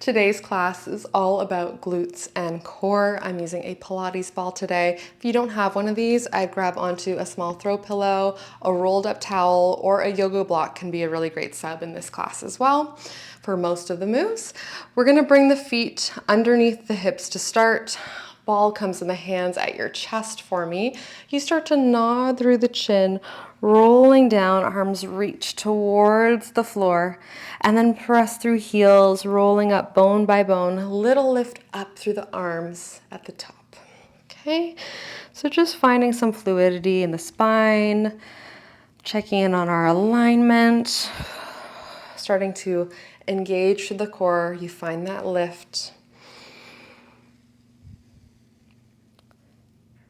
Today's class is all about glutes and core. I'm using a Pilates ball today. If you don't have one of these, I'd grab onto a small throw pillow, a rolled up towel, or a yoga block can be a really great sub in this class as well for most of the moves. We're gonna bring the feet underneath the hips to start. Ball comes in the hands at your chest for me. You start to nod through the chin, rolling down, arms reach towards the floor, and then press through heels, rolling up bone by bone, little lift up through the arms at the top. Okay, so just finding some fluidity in the spine, checking in on our alignment, starting to engage through the core. You find that lift.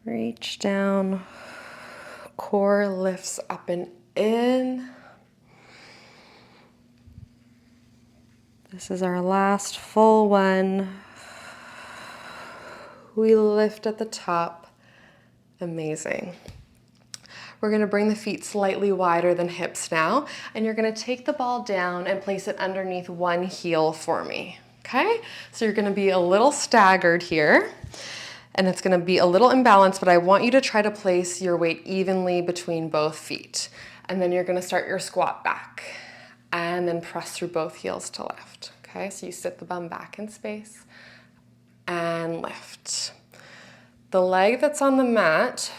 Reach down, core lifts up and in. This is our last full one. We lift at the top. Amazing. We're gonna bring the feet slightly wider than hips now, and you're gonna take the ball down and place it underneath one heel for me, okay? So you're gonna be a little staggered here, and it's gonna be a little imbalanced, but I want you to try to place your weight evenly between both feet. And then you're gonna start your squat back and then press through both heels to lift. Okay, so you sit the bum back in space and lift. The leg that's on the mat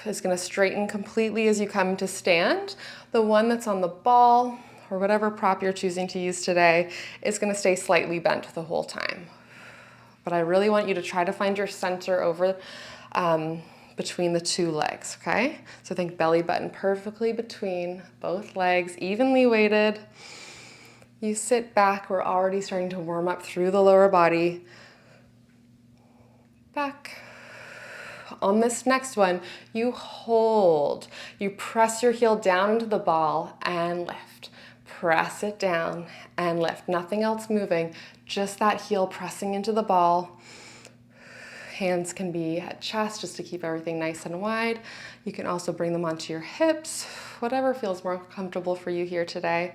is gonna straighten completely as you come to stand. The one that's on the ball or whatever prop you're choosing to use today is gonna stay slightly bent the whole time. But I really want you to try to find your center over between the two legs, okay? So think belly button perfectly between both legs, evenly weighted. You sit back, we're already starting to warm up through the lower body. Back. On this next one, you hold. You press your heel down into the ball and lift. Press it down and lift. Nothing else moving, just that heel pressing into the ball. Hands can be at chest just to keep everything nice and wide. You can also bring them onto your hips, whatever feels more comfortable for you here today.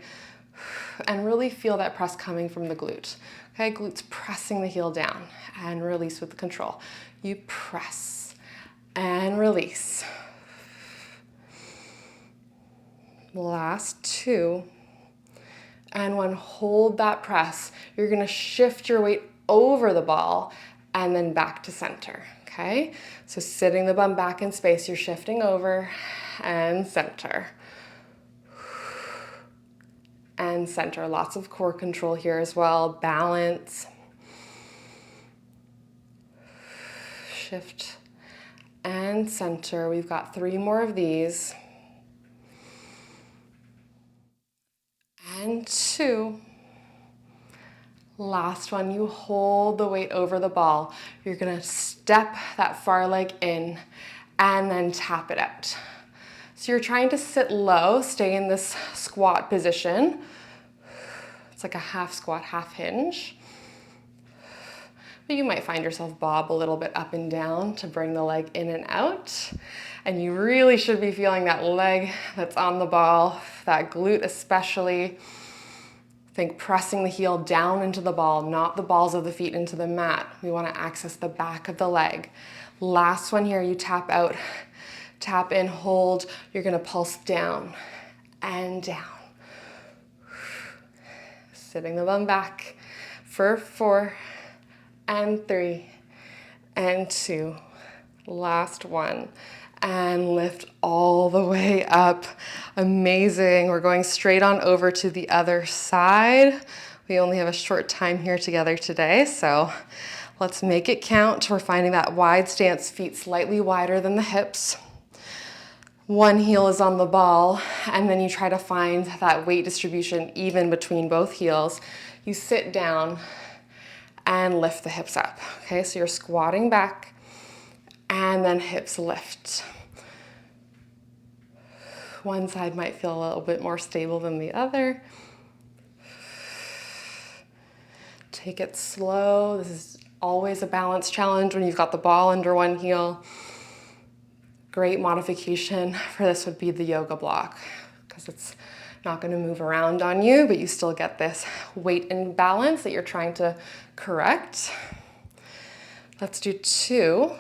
And really feel that press coming from the glute. Okay, glutes pressing the heel down and release with control. You press and release. Last two. And one, hold that press. You're gonna shift your weight over the ball and then back to center, okay? So sitting the bum back in space, you're shifting over and center. And center, lots of core control here as well, balance. Shift and center. We've got 3 more of these. And 2. Last one, you hold the weight over the ball. You're gonna step that far leg in and then tap it out. So you're trying to sit low, stay in this squat position. It's like a half squat, half hinge. But you might find yourself bob a little bit up and down to bring the leg in and out. And you really should be feeling that leg that's on the ball, that glute especially. Think pressing the heel down into the ball, not the balls of the feet into the mat. We want to access the back of the leg. Last one here, you tap out, tap in, hold. You're going to pulse down and down. Sitting the bum back for 4 and 3 and 2. Last one. And lift all the way up. Amazing. We're going straight on over to the other side. We only have a short time here together today, so let's make it count. We're finding that wide stance, feet slightly wider than the hips. One heel is on the ball, and then you try to find that weight distribution even between both heels. You sit down and lift the hips up. Okay, so you're squatting back and then hips lift. One side might feel a little bit more stable than the other. Take it slow. This is always a balance challenge when you've got the ball under one heel. Great modification for this would be the yoga block because it's Not gonna move around on you, but you still get this weight imbalance that you're trying to correct. Let's do 2.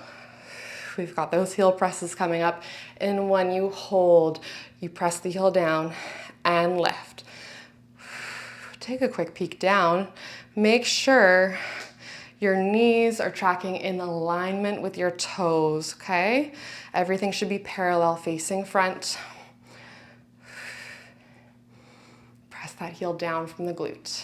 We've got those heel presses coming up. In 1, you hold, you press the heel down and lift. Take a quick peek down. Make sure your knees are tracking in alignment with your toes, okay? Everything should be parallel facing front. Press that heel down from the glute.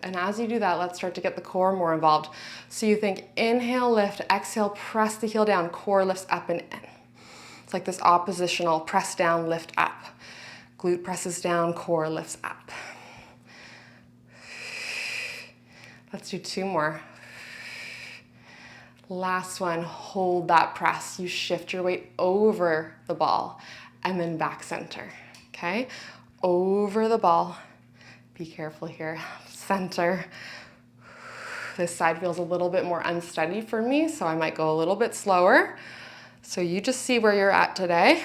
And as you do that, let's start to get the core more involved. So you think inhale, lift, exhale, press the heel down, core lifts up and in. It's like this oppositional press down, lift up. Glute presses down, core lifts up. Let's do 2 more. Last one, hold that press. You shift your weight over the ball and then back center, okay? Over the ball. Be careful here. Center. This side feels a little bit more unsteady for me, so I might go a little bit slower. So you just see where you're at today.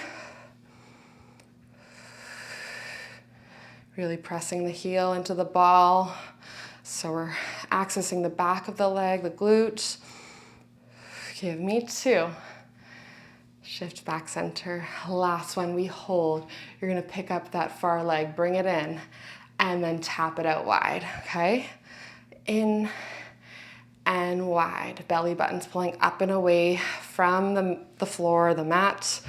Really pressing the heel into the ball. So we're accessing the back of the leg, the glute. Give me 2. Shift back center. Last one, we hold. You're gonna pick up that far leg, bring it in, and then tap it out wide, okay? In and wide. Belly button's pulling up and away from the floor, the mat,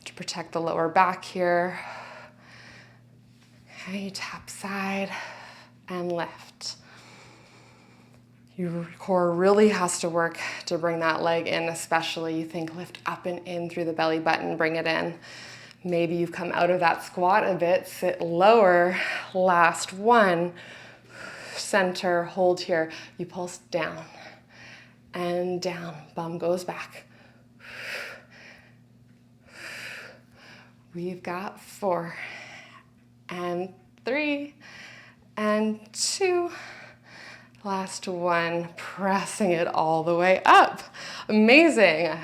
to protect the lower back here. Okay, tap side and lift. Your core really has to work to bring that leg in, especially you think lift up and in through the belly button, bring it in. Maybe you've come out of that squat a bit, sit lower. Last one, center, hold here. You pulse down and down, bum goes back. We've got 4 and 3 and 2. Last one, pressing it all the way up. Amazing.